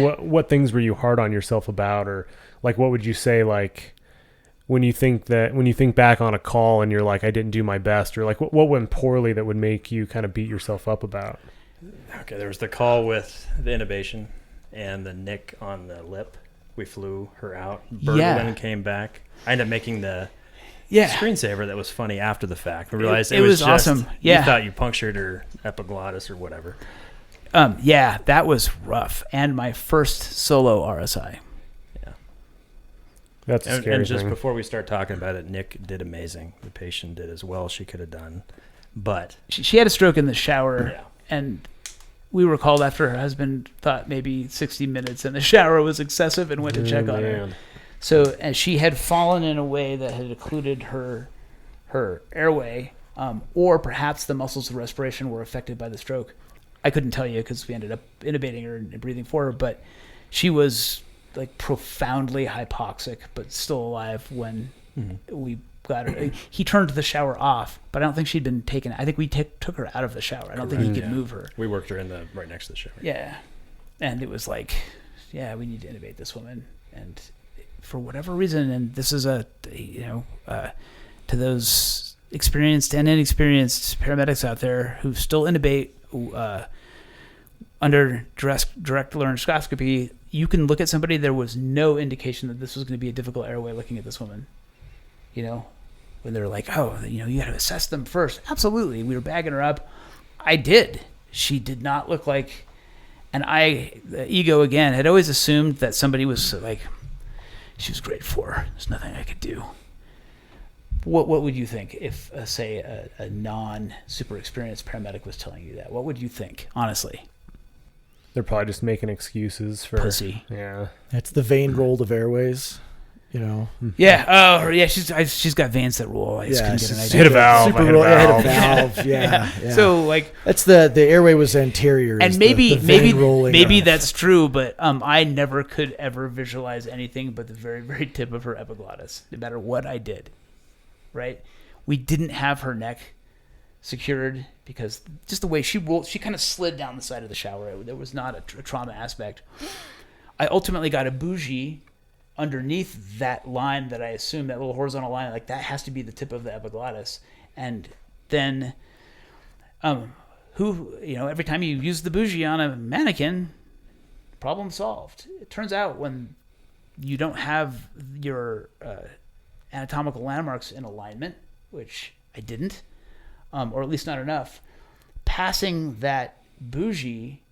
What things were you hard on yourself about, or like what would you say, like when you think back on a call and you're like, I didn't do my best, or like what went poorly that would make you kind of beat yourself up about? Okay, there was the call with the intubation and the nick on the lip. We flew her out. Berglund came back. I ended up making the screensaver that was funny after the fact. We realized it was just, awesome. Yeah. You thought you punctured her epiglottis or whatever. That was rough. And my first solo RSI. Yeah. That's a scary and just thing. before we start talking about it, Nick did amazing. The patient did as well as she could have done. But she had a stroke in the shower, yeah. And we were called after her husband thought maybe 60 minutes in the shower was excessive and went to check on her. So, and she had fallen in a way that had occluded her airway, or perhaps the muscles of respiration were affected by the stroke. I couldn't tell you because we ended up intubating her and breathing for her, but she was like profoundly hypoxic, but still alive when we got her. He turned the shower off, but I don't think she'd been taken. I think we took her out of the shower. I don't think he could move her. We worked her in right next to the shower. Yeah. And it was like, we need to intubate this woman. And for whatever reason, and this is to those experienced and inexperienced paramedics out there who still intubate under direct laryngoscopy, you can look at somebody, there was no indication that this was going to be a difficult airway looking at this woman. When they're like, you got to assess them first. Absolutely. We were bagging her up. I did. She did not look like, and the ego again, had always assumed that somebody was like, she was grade 4. There's nothing I could do. What would you think if, say, a non-super experienced paramedic was telling you that? What would you think, honestly? They're probably just making excuses for pussy. Yeah, it's the vein rolled of airways. Yeah. Oh, yeah. She's got veins that roll. I just couldn't get an idea. Hit a valve. Super roll. Hit a valve. Yeah. So like that's the airway was anterior. And maybe that's true, but I never could ever visualize anything but the very, very tip of her epiglottis, no matter what I did. Right? We didn't have her neck secured because just the way she rolled, she kind of slid down the side of the shower. There was not a trauma aspect. I ultimately got a bougie underneath that line that I assume, that little horizontal line, like that has to be the tip of the epiglottis. And then every time you use the bougie on a mannequin, problem solved. It turns out when you don't have your anatomical landmarks in alignment, which I didn't, or at least not enough, passing that bougie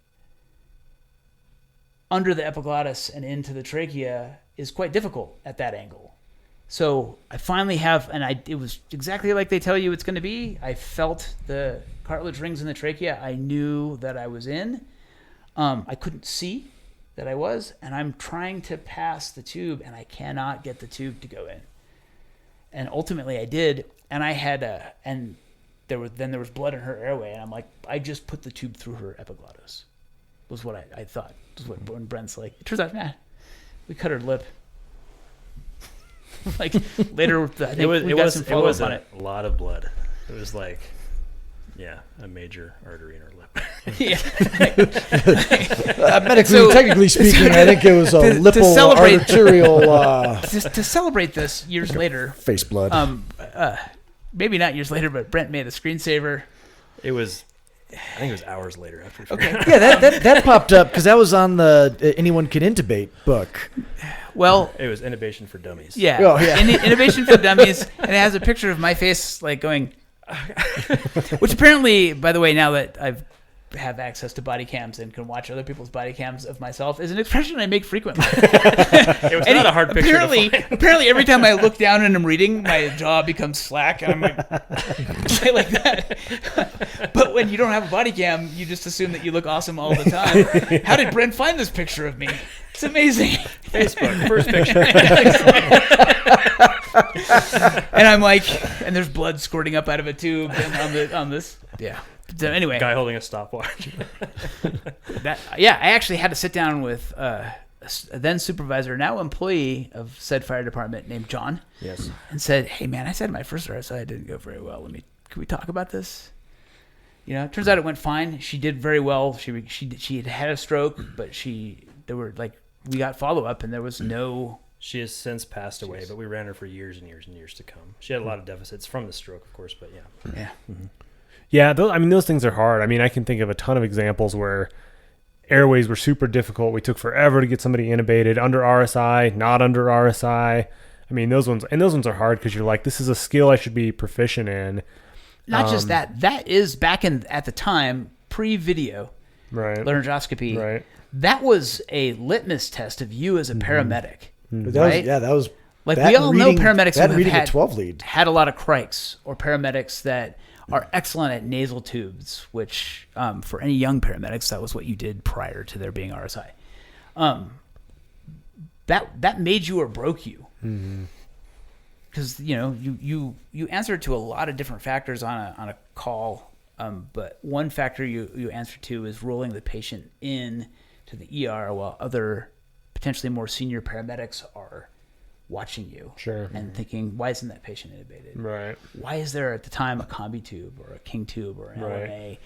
under the epiglottis and into the trachea is quite difficult at that angle. So I finally have, it was exactly like they tell you it's going to be. I felt the cartilage rings in the trachea. I knew that I was in. I couldn't see that I was, and I'm trying to pass the tube, and I cannot get the tube to go in. And ultimately I did, and I had there was blood in her airway, and I'm like, I just put the tube through her epiglottis. Was what I thought. Was what when Brent's like. It turns out, we cut her lip. Like later, it was a lot of blood. It was like, a major artery in her lip. Medically, technically speaking, I think it was a lippal arterial. To celebrate this years later, face blood. Maybe not years later, but Brent made a screensaver. I think it was hours later after. Okay. Yeah, that popped up because that was on the Anyone Can Intubate book. Well, it was Intubation for Dummies. Yeah. Oh, yeah. Intubation for Dummies, and it has a picture of my face like going, which apparently, by the way, now that I have access to body cams and can watch other people's body cams of myself, is an expression I make frequently. It was not a hard picture to find. Apparently, every time I look down and I'm reading, my jaw becomes slack, and I'm like, like that. But when you don't have a body cam, you just assume that you look awesome all the time. How did Brent find this picture of me? It's amazing. Facebook, first picture. And I'm like, and there's blood squirting up out of a tube and on this. Yeah. So anyway, guy holding a stopwatch. I actually had to sit down with a then supervisor, now employee of said fire department, named John. Yes. And said, "Hey man, I said my first RSI didn't go very well. Can we talk about this?" It turns out it went fine. She did very well. She had a stroke, but she we got follow up, and there was no. She has since passed away, but we ran her for years and years and years to come. She had a lot of deficits from the stroke, of course, but yeah. Yeah. Mm-hmm. Yeah, those things are hard. I mean, I can think of a ton of examples where airways were super difficult. We took forever to get somebody intubated under RSI, not under RSI. I mean, those ones are hard because you're like, this is a skill I should be proficient in. Not just that is back at the time, pre-video right. laryngoscopy. Right. That was a litmus test of you as a paramedic. But Right? that was Like that we all know reading- paramedics that who reading have a 12 lead. had a lot of crikes, or paramedics that are excellent at nasal tubes, which for any young paramedics, that was what you did prior to there being RSI. That made you or broke you. Because you answered to a lot of different factors on a call, but one factor you answer to is rolling the patient in to the ER while other potentially more senior paramedics are watching you. Sure. And thinking, why isn't that patient intubated? Right. Why is there at the time a combi tube or a king tube or an LMA?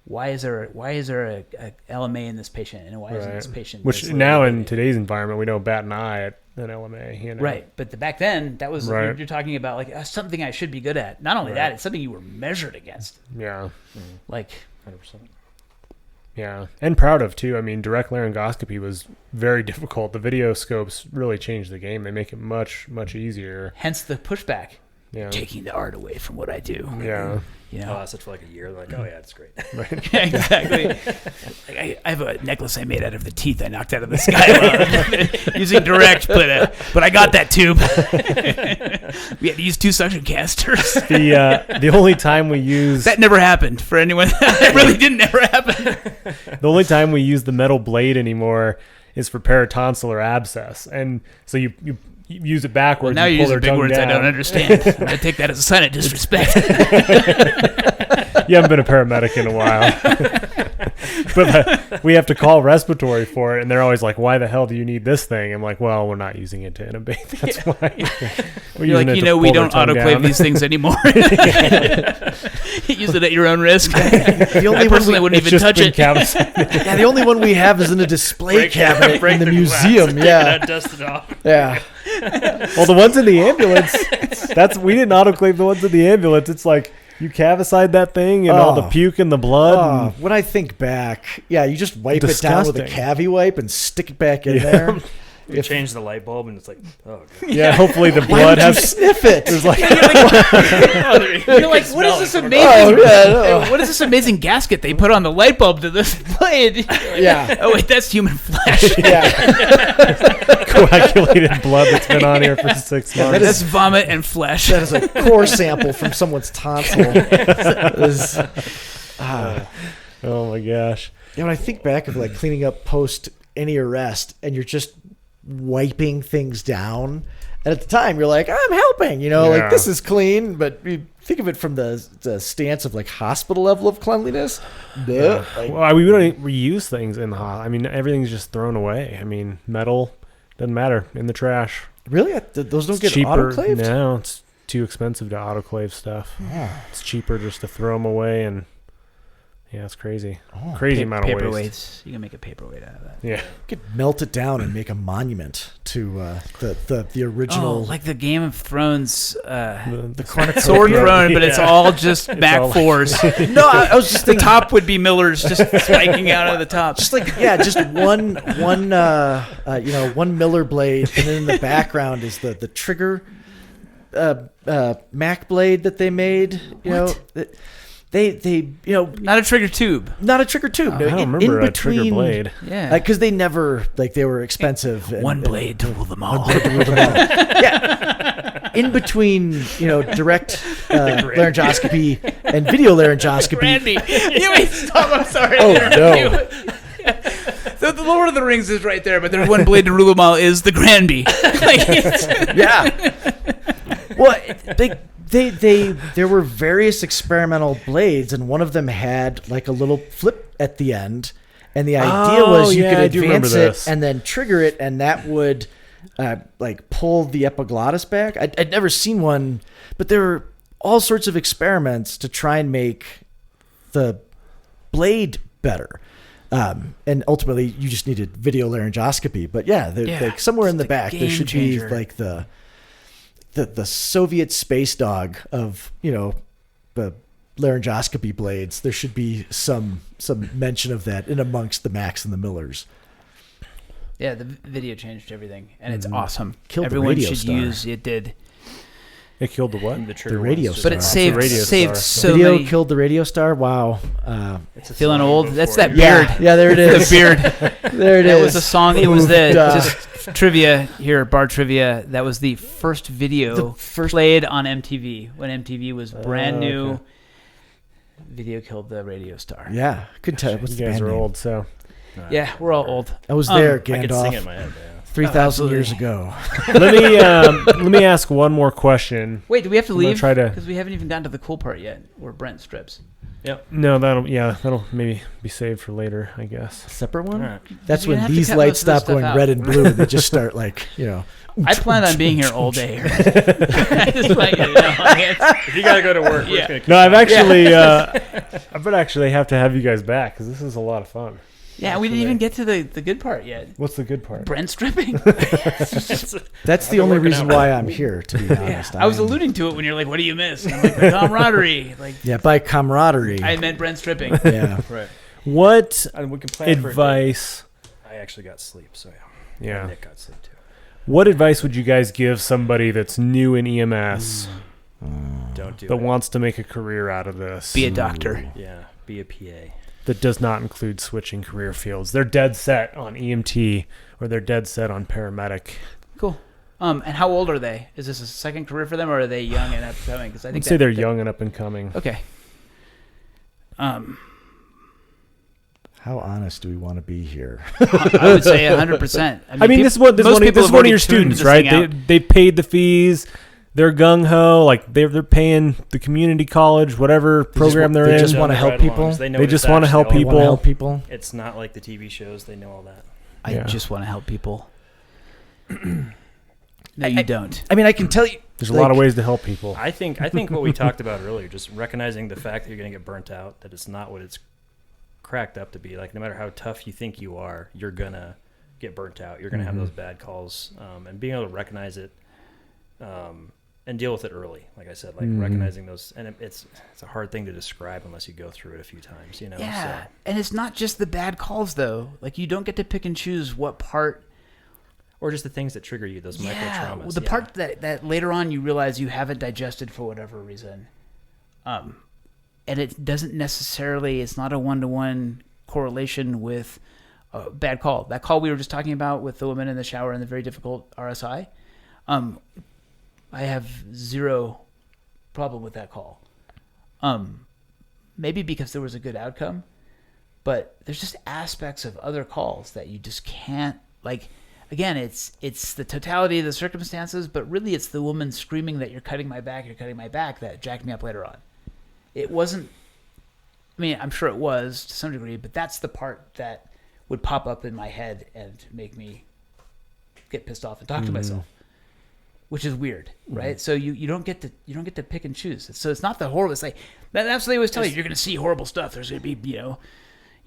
Why is there a LMA in this patient, and why isn't this patient? Which now in today's environment we don't bat an eye at an LMA. Right, but back then that was Right. you're talking about like something I should be good at. Not only that, it's something you were measured against. Yeah. Like 100%. Yeah, and proud of too. I mean, direct laryngoscopy was very difficult. The video scopes really changed the game. They make it much, much easier. hence the pushback. Yeah. Taking the art away from what I do. Yeah. You Oh, know? that's it for like a year. Like, oh yeah, it's great. Yeah, exactly. Like I have a necklace I made out of the teeth I knocked out of the sky using direct, but I got that tube. We had to use 2 suction canisters. The only time we use That never happened for anyone. That really didn't ever happen. the only time we use the metal blade anymore is for paratonsillar abscess, and so you use it backwards. Now you you're pull using their big tongue words I down. don't understand. I'm going to take that as a sign of disrespect. You haven't been a paramedic in a while. But we have to call respiratory for it, and they're always like, why the hell do you need this thing? I'm like, well, we're not using it to intubate. That's why. We're You're using like, it to we pull their don't tongue autoclave down. these things anymore. Use it at your own risk. The only I one personally wouldn't It's even just touch been it. capsaicin. the only one we have is in a display cabinet in the glass, museum. take it Yeah, out, dust it off. yeah. Well, the ones in the ambulance, we didn't autoclave the ones in the ambulance. It's like you cavicide that thing and all the puke and the blood. When I think back, yeah, you just wipe it down with a Disgusting. cavi wipe and stick it back in there. We change the light bulb, and it's like, oh, God. Yeah, hopefully the Why blood would you has. sniff it? There's like You're like, what is this amazing? Oh, yeah, no. What is this amazing gasket they put on the light bulb to this blade? Yeah. Oh wait, that's human flesh. Yeah, coagulated blood that's been on here for 6 months. That's vomit and flesh. that is a core sample from someone's tonsil. Oh my gosh. When I think back of like cleaning up post any arrest, and you're just wiping things down, and at the time you're like, I'm helping, Yeah. like this is clean, but you think of it from the stance of like hospital level of cleanliness. Yeah. Like, Well, we don't reuse things in the hospital. I mean, everything's just thrown away. I mean, metal doesn't matter, in the trash. really, those don't It's get cheaper. autoclaved. No, it's too expensive to autoclave stuff. It's cheaper just to throw them away, and yeah, it's crazy. Crazy amount of waste. Paperweights. You can make a paperweight out of that. Yeah. You could melt it down and make a monument to the original. Oh, like the Game of Thrones The cornucopia. sword throne, but it's Yeah. all just back all- fours. No, I was just The thinking, top would be Miller's just spiking out of the top. just like just one Miller blade, and then in the background is the trigger Mac blade that they made. They Not a trigger tube. not a trigger tube. I don't remember a trigger blade. Yeah. because they never they were expensive. One blade to rule them all. Yeah. In between, direct laryngoscopy and video laryngoscopy. Randy. Wait, stop. I'm sorry. Oh, no. The Lord of the Rings is right there, but there's one blade to rule them all is the Granby. Yeah. Well, there were various experimental blades, and one of them had like a little flip at the end, and the idea was you yeah, I could do remember advance it this. and then trigger it, and that would pull the epiglottis back. I'd never seen one, but there were all sorts of experiments to try and make the blade better. And ultimately, you just needed video laryngoscopy. But like somewhere in the back, there should be like the Soviet space dog of, the laryngoscopy blades. There should be some mention of that in amongst the Macs and the Millers. Yeah, the video changed everything, and it's awesome. Killed Everyone the radio should star. use it. Did It killed the what? The radio star. but it saved radio star. so Video many. killed the radio star. Wow. It's a Feeling song old. before That's it. that Yeah, beard. yeah, there it is. The beard. There it is. That was a song. It was the Duh. just trivia here, bar trivia. That was the first video played on MTV when MTV was brand new. Okay. Video killed the radio star. Yeah, couldn't tell. What's You the guys band are name? old, so Yeah, we're all old. I was there, I could sing it in Gandalf, my head. 3,000 years ago. let me ask one more question. Wait, do we have to I'm gonna leave? try to- Because we haven't even gotten to the cool part yet, where Brent strips. No, that'll maybe be saved for later, I guess. Separate one? All right. That's You're when gonna have to these cut lights most of this stop going stuff out. red and blue and they just start I planned on being here all day. I just want you to know, If you gotta go to work, we're Yeah. just gonna keep No, I've talking. actually, I would actually have to have you guys back because this is a lot of fun. Yeah, we didn't even get to the good part yet. What's the good part? Brent stripping. That's the only reason why I'm here, to be honest. I was alluding to it when you're like, "What do you miss?" And I'm like, "The camaraderie." Like, Yeah, by camaraderie. I meant Brent stripping. Yeah. Right. What And we can plan for a date. advice? I actually got sleep, so Yeah. Nick got sleep too. What advice would you guys give somebody that's new in EMS Don't do that it. wants to make a career out of this? Be a doctor. Yeah, be a PA. That does not include switching career fields. They're dead set on EMT or they're dead set on paramedic. Cool. And how old are they? Is this a second career for them, or are they young and upcoming? Because I think I'd say they're young and up and coming. Okay. How honest do we want to be here? I would say 100%. I mean, this is one of your students, right? They paid the fees. They're gung ho, like they're paying the community college, whatever program they're they in. just wanna help people. They just want to help They want to people. help people. It's not like the TV shows. They know all that. I Yeah. just want to help people. No, you don't. I mean, I can tell you. There's a lot of ways to help people. I think what we talked about earlier, just recognizing the fact that you're going to get burnt out, that it's not what it's cracked up to be. Like, no matter how tough you think you are, you're going to get burnt out. You're going to have those bad calls. And being able to recognize it and deal with it early, like I said, like recognizing those. And it's a hard thing to describe unless you go through it a few times, Yeah. So. And it's not just the bad calls, though. Like, you don't get to pick and choose what part. Or just the things that trigger you, those micro traumas. Well, the part that later on you realize you haven't digested for whatever reason. And it doesn't necessarily, it's not a one-to-one correlation with a bad call. That call we were just talking about with the woman in the shower and the very difficult RSI, I have zero problem with that call. Maybe because there was a good outcome, but there's just aspects of other calls that you just can't, like, again, it's the totality of the circumstances, but really it's the woman screaming that you're cutting my back that jacked me up later on. It wasn't, I mean, I'm sure it was to some degree, but that's the part that would pop up in my head and make me get pissed off and talk to myself, which is weird, right? So you don't get to pick and choose. So it's not the horrible. It's like that's what they always tell you. You're going to see horrible stuff. There's going to be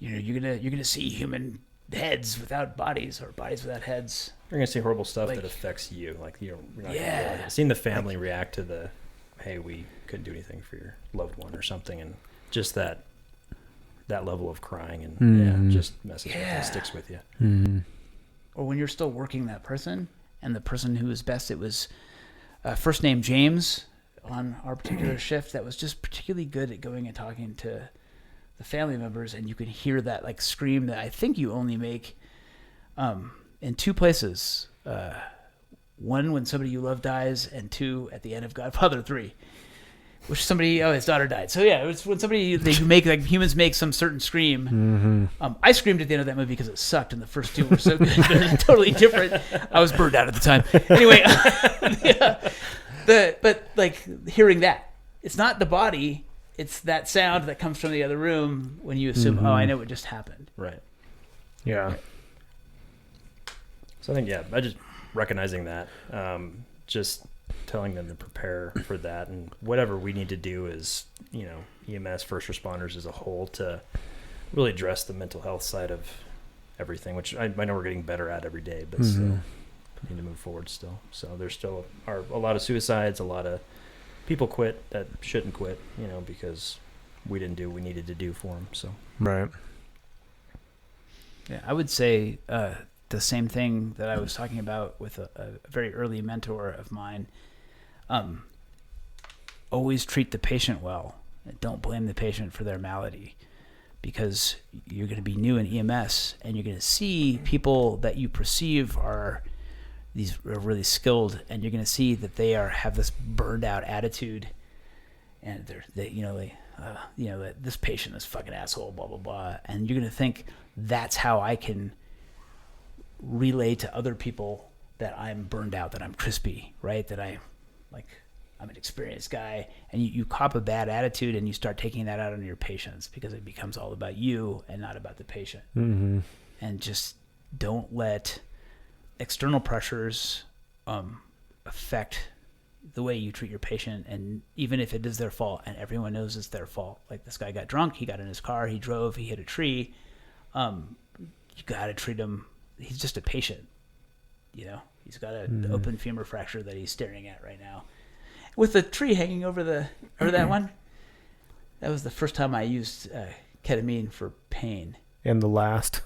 you're going to see human heads without bodies or bodies without heads. You're going to see horrible stuff Like- that affects you. Like, you're not Yeah. gonna seeing the family react to the, hey, we couldn't do anything for your loved one or something. And just that level of crying and just messes with you and sticks with you. Or when you're still working that person and the person who was best, it was first name James on our particular shift that was just particularly good at going and talking to the family members, and you can hear that like scream that I think you only make in two places. One, when somebody you love dies, and two, at the end of Godfather 3, which his daughter died. So yeah, it was when humans make some certain scream. I screamed at the end of that movie because it sucked, and the first two were so good. They're totally different. I was burned out at the time. Anyway, but like hearing that, it's not the body. It's that sound that comes from the other room when you assume, I know what just happened. Right. Yeah. So I think, I just recognizing that, just telling them to prepare for that, and whatever we need to do is, EMS, first responders as a whole, to really address the mental health side of everything, which I know we're getting better at every day, but still need to move forward still. So there's still a lot of suicides, a lot of people quit that shouldn't quit, because we didn't do what we needed to do for them. So Right. Yeah, I would say the same thing that I was talking about with a very early mentor of mine. Always treat the patient well. And don't blame the patient for their malady, because you're going to be new in EMS and you're going to see people that you perceive are really skilled, and you're going to see that they have this burned out attitude, and that this patient is fucking asshole, blah blah blah, and you're going to think that's how I can relay to other people that I'm burned out, that I'm crispy, right? That I'm an experienced guy, and you cop a bad attitude and you start taking that out on your patients, because it becomes all about you and not about the patient. Mm-hmm. And just don't let external pressures affect the way you treat your patient. And even if it is their fault, and everyone knows it's their fault, like this guy got drunk, he got in his car, he drove, he hit a tree, you got to treat him. He's just a patient, he's got an open femur fracture that he's staring at right now, with the tree hanging over that one. That was the first time I used ketamine for pain. And the last.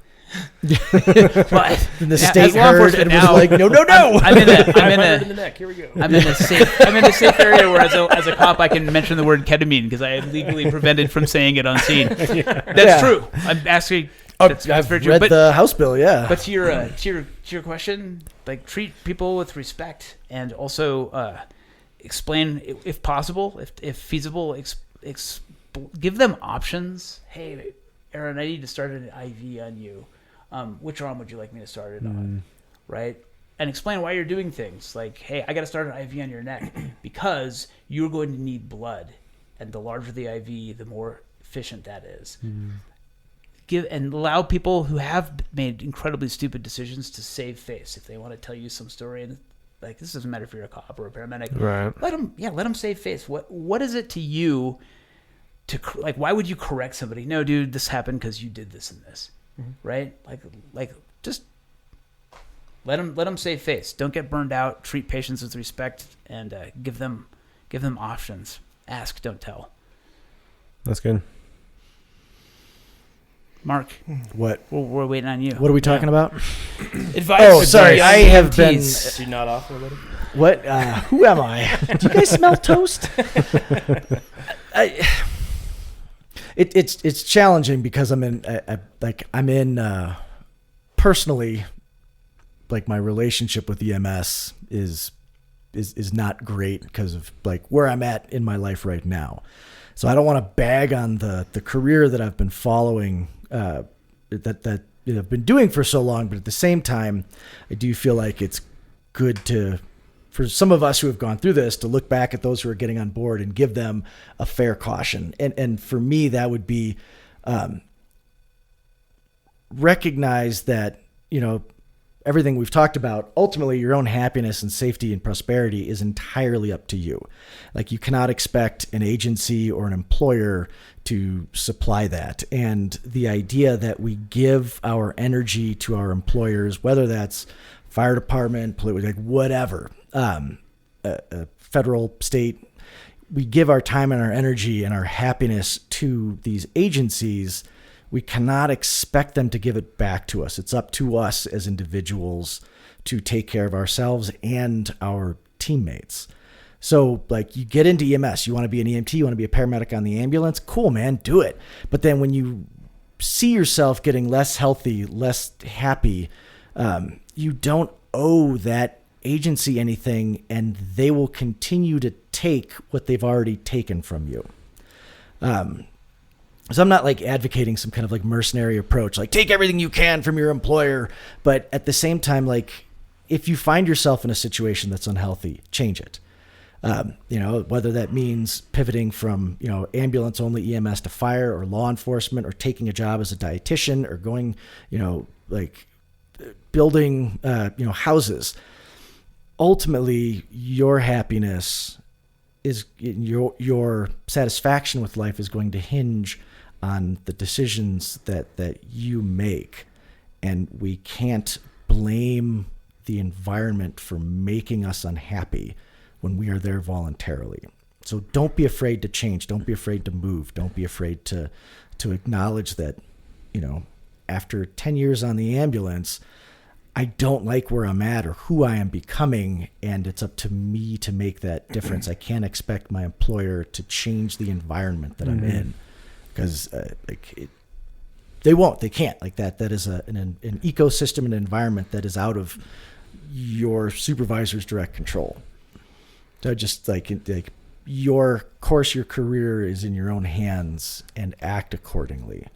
But and the state heard and was like, no. I'm in the neck. Here we go. I'm in a safe area where, as a cop, I can mention the word ketamine because I am legally prevented from saying it on scene. That's true. I'm asking. I've very true. read the House bill, yeah. But to your question, like, treat people with respect, and also explain, if possible, if feasible, give them options. Hey, Aaron, I need to start an IV on you. Which arm would you like me to start it on? Right? And explain why you're doing things. Like, hey, I got to start an IV on your neck because you're going to need blood. And the larger the IV, the more efficient that is. Give and allow people who have made incredibly stupid decisions to save face. If they want to tell you some story, and like, this doesn't matter if you're a cop or a paramedic, right? Let them save face. What is it to you to, like, why would you correct somebody? No, dude, this happened because you did this and this, right? Like just let them save face. Don't get burned out. Treat patients with respect, and give them options. Ask, don't tell. That's good. Mark, what? Well, we're waiting on you. What are we talking about? Advice. Oh, sorry. I have been. Do you not offer, buddy? What? Who am I? Do you guys smell toast? It's challenging because I'm in personally, like, my relationship with EMS is not great because of, like, where I'm at in my life right now. So I don't want to bag on the career that I've been following, that I've been doing for so long. But at the same time, I do feel like it's good for some of us who have gone through this to look back at those who are getting on board and give them a fair caution. And for me, that would be recognize that, everything we've talked about, ultimately your own happiness and safety and prosperity is entirely up to you. Like, you cannot expect an agency or an employer to supply that. And the idea that we give our energy to our employers, whether that's fire department, like whatever, federal, state, we give our time and our energy and our happiness to these agencies. We cannot expect them to give it back to us. It's up to us as individuals to take care of ourselves and our teammates. So, like, you get into EMS, you want to be an EMT, you want to be a paramedic on the ambulance, cool, man, do it. But then when you see yourself getting less healthy, less happy, you don't owe that agency anything, and they will continue to take what they've already taken from you. So I'm not, like, advocating some kind of, like, mercenary approach, like, take everything you can from your employer. But at the same time, like, if you find yourself in a situation that's unhealthy, change it. Whether that means pivoting from, ambulance only EMS to fire or law enforcement, or taking a job as a dietitian, or going, building, houses. Ultimately, your happiness is your satisfaction with life is going to hinge on the decisions that you make. And we can't blame the environment for making us unhappy when we are there voluntarily. So don't be afraid to change. Don't be afraid to move. Don't be afraid to acknowledge that, after 10 years on the ambulance, I don't like where I'm at or who I am becoming, and it's up to me to make that difference. I can't expect my employer to change the environment that I'm in, because they won't. They can't. Like that is an ecosystem, an environment that is out of your supervisor's direct control. So just like your course, your career is in your own hands, and act accordingly.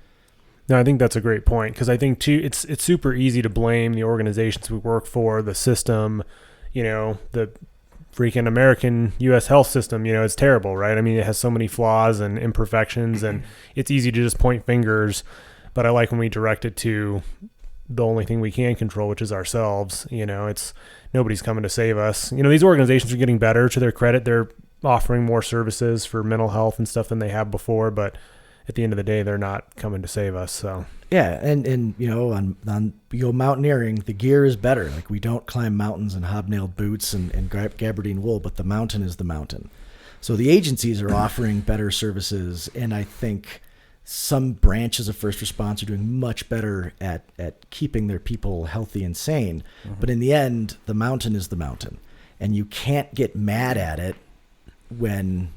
No, I think that's a great point, because I think too it's super easy to blame the organizations we work for, the system, the freaking American U.S. health system. It's terrible, right? I mean, it has so many flaws and imperfections, and it's easy to just point fingers. But I like when we direct it to the only thing we can control, which is ourselves. It's nobody's coming to save us. These organizations are getting better. To their credit, they're offering more services for mental health and stuff than they have before, but at the end of the day, they're not coming to save us. So yeah, and on you go mountaineering, the gear is better. Like, we don't climb mountains in hobnailed boots and gabardine wool, but the mountain is the mountain. So the agencies are offering better services, and I think some branches of first response are doing much better at keeping their people healthy and sane. Mm-hmm. But in the end, the mountain is the mountain, and you can't get mad at it when,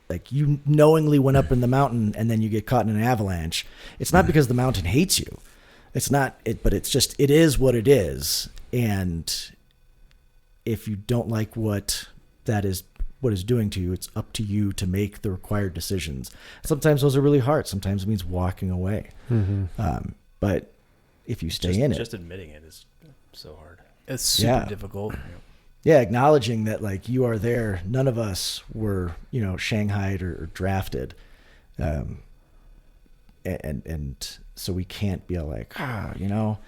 like, you knowingly went up in the mountain and then you get caught in an avalanche. It's not because the mountain hates you. It's not it, but it's just, it is what it is. And if you don't like what is doing to you, it's up to you to make the required decisions. Sometimes those are really hard. Sometimes it means walking away. Mm-hmm. But if you stay in it, just admitting it is so hard. It's super difficult. Yeah, acknowledging that, like, you are there. None of us were, shanghaied or drafted, and so we can't be like, I'm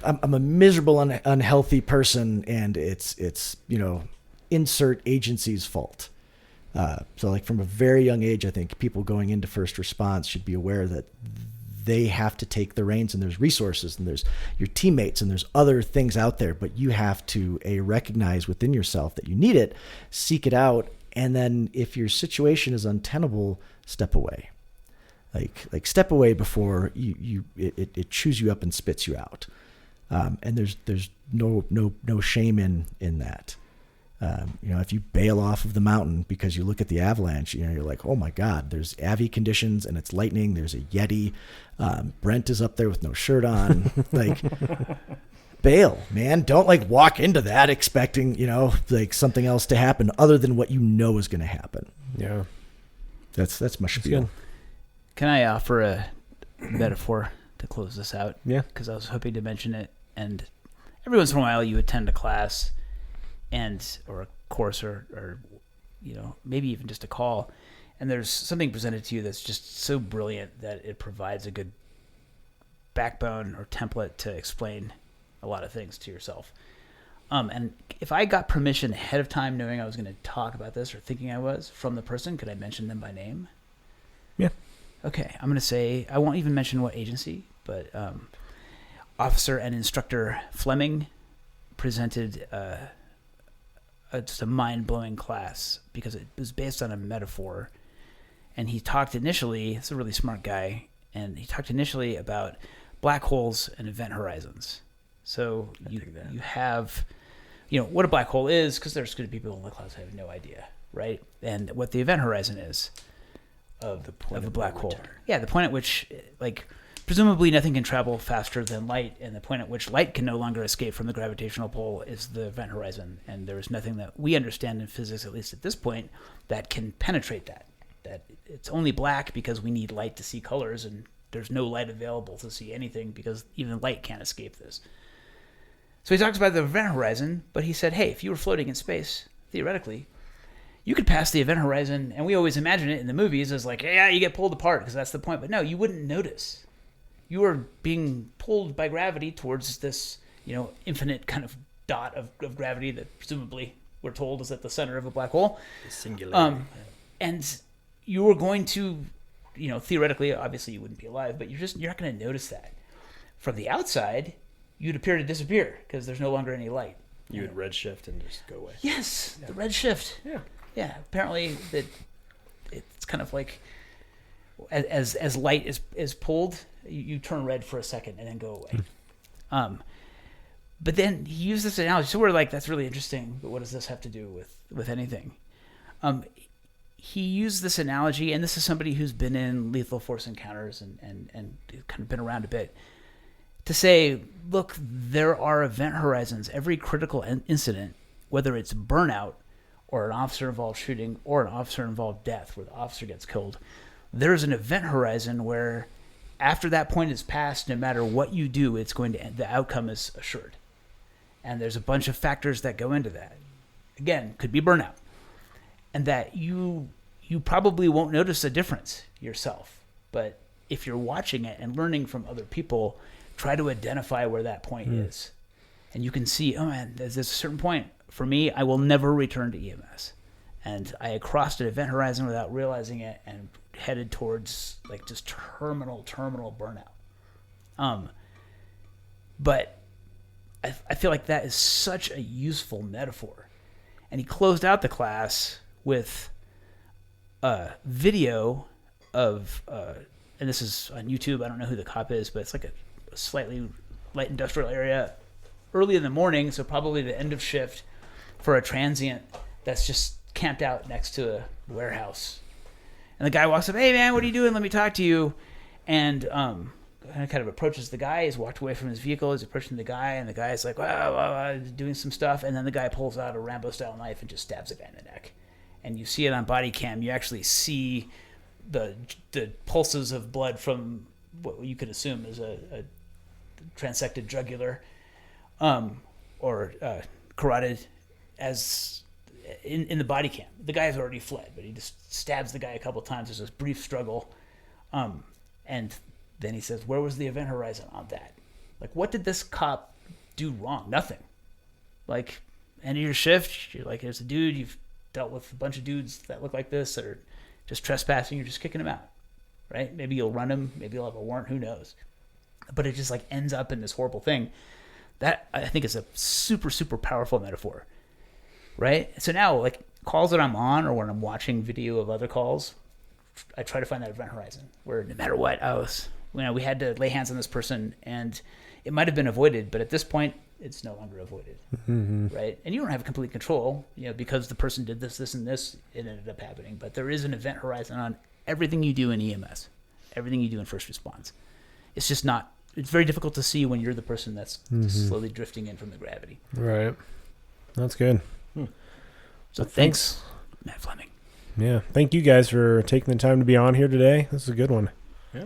a miserable, unhealthy person, and it's insert agency's fault. So, like, from a very young age, I think people going into first response should be aware that they have to take the reins, and there's resources, and there's your teammates, and there's other things out there, but you have to recognize within yourself that you need it, seek it out, and then if your situation is untenable, step away. Like step away before it chews you up and spits you out. And there's no shame in that. If you bail off of the mountain because you look at the avalanche, you're like, oh my God, there's AVI conditions and it's lightning. There's a Yeti. Brent is up there with no shirt on. Like, bail, man. Don't walk into that expecting, something else to happen other than what is going to happen. Yeah. That's my spiel. Can I offer a metaphor to close this out? Yeah. Because I was hoping to mention it. And every once in a while you attend a class or a course or maybe even just a call, and there's something presented to you that's just so brilliant that it provides a good backbone or template to explain a lot of things to yourself. And if I got permission ahead of time, knowing I was going to talk about this or thinking I was, from the person, could I mention them by name? Yeah. Okay. I'm going to say, I won't even mention what agency, but Officer and Instructor Fleming presented just a mind-blowing class because it was based on a metaphor. And he talked initially, he's a really smart guy, and he talked initially about black holes and event horizons. So you have, what a black hole is, because there's going to be people in the class who have no idea, right? And what the event horizon is of a black hole. Yeah, the point at which, presumably nothing can travel faster than light, and the point at which light can no longer escape from the gravitational pull is the event horizon. And there is nothing that we understand in physics, at least at this point, that can penetrate that. That it's only black because we need light to see colors, and there's no light available to see anything because even light can't escape this. So he talks about the event horizon, but he said, hey, if you were floating in space, theoretically, you could pass the event horizon, and we always imagine it in the movies as you get pulled apart because that's the point. But no, you wouldn't notice. You are being pulled by gravity towards this, infinite kind of dot of gravity that presumably we're told is at the center of a black hole. Singular. And you are going to theoretically, obviously you wouldn't be alive, but you're not going to notice that. From the outside, you'd appear to disappear because there's no longer any light. You would redshift and just go away. Yes, the redshift. Yeah. Yeah, apparently it's kind of like as light is pulled, you turn red for a second and then go away. But then he used this analogy. So we're like, that's really interesting, but what does this have to do with anything? He used this analogy, and this is somebody who's been in lethal force encounters and kind of been around a bit, to say, look, there are event horizons. Every critical incident, whether it's burnout or an officer-involved shooting or an officer-involved death where the officer gets killed, there's an event horizon where after that point is passed, no matter what you do, it's going to end. The outcome is assured. And there's a bunch of factors that go into that. Again, could be burnout. And that you probably won't notice a difference yourself. But if you're watching it and learning from other people, try to identify where that point is. And you can see, oh man, there's a certain point. For me, I will never return to EMS. And I crossed an event horizon without realizing it and headed towards like just terminal burnout. But I feel like that is such a useful metaphor. And he closed out the class with a video of, and this is on YouTube, I don't know who the cop is, but it's like a slightly light industrial area early in the morning, so probably the end of shift, for a transient that's just camped out next to a warehouse. And the guy walks up, hey man, what are you doing? Let me talk to you. And kind of approaches the guy. He's walked away from his vehicle. He's approaching the guy, and the guy's like, wow, doing some stuff. And then the guy pulls out a Rambo-style knife and just stabs the guy in the neck. And you see it on body cam. You actually see the pulses of blood from what you could assume is a transected jugular or carotid as in the body cam. The guy has already fled, but he just stabs the guy a couple times. There's this brief struggle. And then he says, where was the event horizon on that? Like, what did this cop do wrong? Nothing. Like, end of your shift, you're like, there's a dude, you've dealt with a bunch of dudes that look like this that are just trespassing, you're just kicking them out, right? Maybe you'll run them, maybe you'll have a warrant, who knows? But it just like ends up in this horrible thing. That, I think, is a super, super powerful metaphor, right? So now, like, calls that I'm on or when I'm watching video of other calls, I try to find that event horizon where no matter what, we had to lay hands on this person and it might have been avoided, but at this point, it's no longer avoided, right? And you don't have complete control, because the person did this, and this, it ended up happening. But there is an event horizon on everything you do in EMS, everything you do in first response. It's just not, it's very difficult to see when you're the person that's slowly drifting in from the gravity. Right. That's good. So thanks, Matt Fleming. Yeah. Thank you guys for taking the time to be on here today. This is a good one. Yeah.